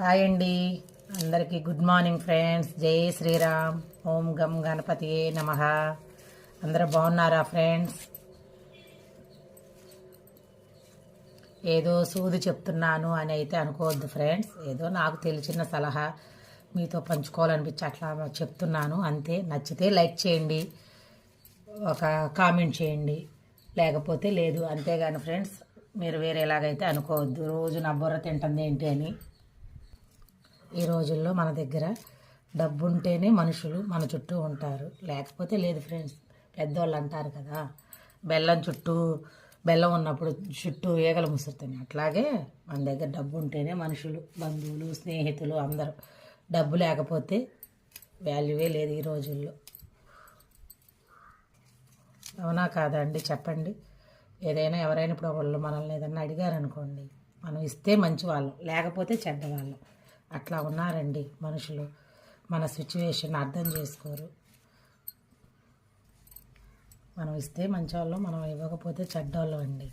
Hi అండి, అందరికీ good morning friends. జై శ్రీరామ్. ఓం గం గణపతియే నమః. అందరూ బాగున్నారా ఫ్రెండ్స్? ఏదో సూది చెప్తున్నాను అని అయితే అనుకోవద్దు ఫ్రెండ్స్. ఏదో నాకు తెలిసిన సలహా మీతో పంచుకోవాలనిపించి అట్లా చెప్తున్నాను అంతే. నచ్చితే లైక్ చేయండి, ఒక కామెంట్ చేయండి, లేకపోతే లేదు, అంతేగాని ఫ్రెండ్స్ మీరు వేరేలాగైతే అనుకోవద్దు. రోజు నా బుర్ర తింటుంది ఏంటి అని. ఈ రోజుల్లో మన దగ్గర డబ్బు ఉంటేనే మనుషులు మన చుట్టూ ఉంటారు, లేకపోతే లేదు ఫ్రెండ్స్. పెద్దవాళ్ళు అంటారు కదా, బెల్లం ఉన్నప్పుడు చుట్టూ ఈగలు ముసురుతాయి. అట్లాగే మన దగ్గర డబ్బు ఉంటేనే మనుషులు, బంధువులు, స్నేహితులు అందరూ. డబ్బు లేకపోతే వాల్యూవే లేదు ఈ రోజుల్లో. అవునా కాదా అండి? చెప్పండి. ఏదైనా ఎవరైనా ఇప్పుడు వాళ్ళు మనల్ని ఏదైనా అడిగారనుకోండి, మనం ఇస్తే మంచి వాళ్ళం, లేకపోతే చెడ్డవాళ్ళం. అట్లా ఉన్నారండి మనుషులు. మన సిచ్యువేషన్ అర్థం చేసుకోరు. మనం ఇస్తే మంచివాళ్ళం, మనం ఇవ్వకపోతే చెడ్డవాళ్ళం అండి.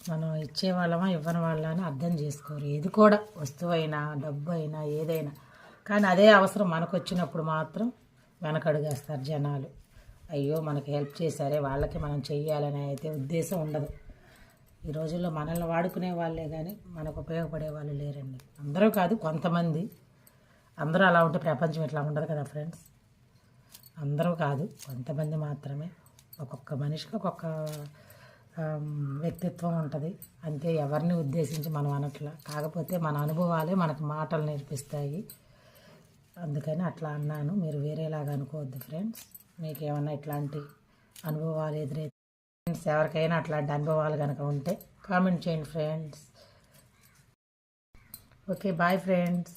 మనం ఇచ్చేవాళ్ళమా ఇవ్వని వాళ్ళ అని అర్థం చేసుకోరు. ఏది కూడా, వస్తువైనా డబ్బు అయినా ఏదైనా. కానీ అదే అవసరం మనకు వచ్చినప్పుడు మాత్రం వెనకడుగేస్తారు జనాలు. అయ్యో మనకి హెల్ప్ చేశారే, వాళ్ళకి మనం చెయ్యాలని అయితే ఉద్దేశం ఉండదు. ఈ రోజుల్లో మనల్ని వాడుకునే వాళ్ళే కానీ మనకు ఉపయోగపడే వాళ్ళు లేరండి. అందరూ కాదు, కొంతమంది. అందరూ అలా ఉంటే ప్రపంచం ఇట్లా ఉండదు కదా ఫ్రెండ్స్. అందరూ కాదు, కొంతమంది మాత్రమే. ఒక్కొక్క మనిషికి ఒక్కొక్క వ్యక్తిత్వం ఉంటుంది అంతే. ఎవరిని ఉద్దేశించి మనం అనట్లా. కాకపోతే మన అనుభవాలే మనకు మాటలు నేర్పిస్తాయి. అందుకని అట్లా అన్నాను. మీరు వేరేలాగా అనుకోవద్దు ఫ్రెండ్స్. మీకు ఏమన్నా ఇట్లాంటి అనుభవాలు ఎదురైతే ఫ్రెండ్స్, ఎవరికైనా అట్లాంటి అనుభవాలు కనుక ఉంటే కామెంట్ చేయండి ఫ్రెండ్స్. Okay, bye friends.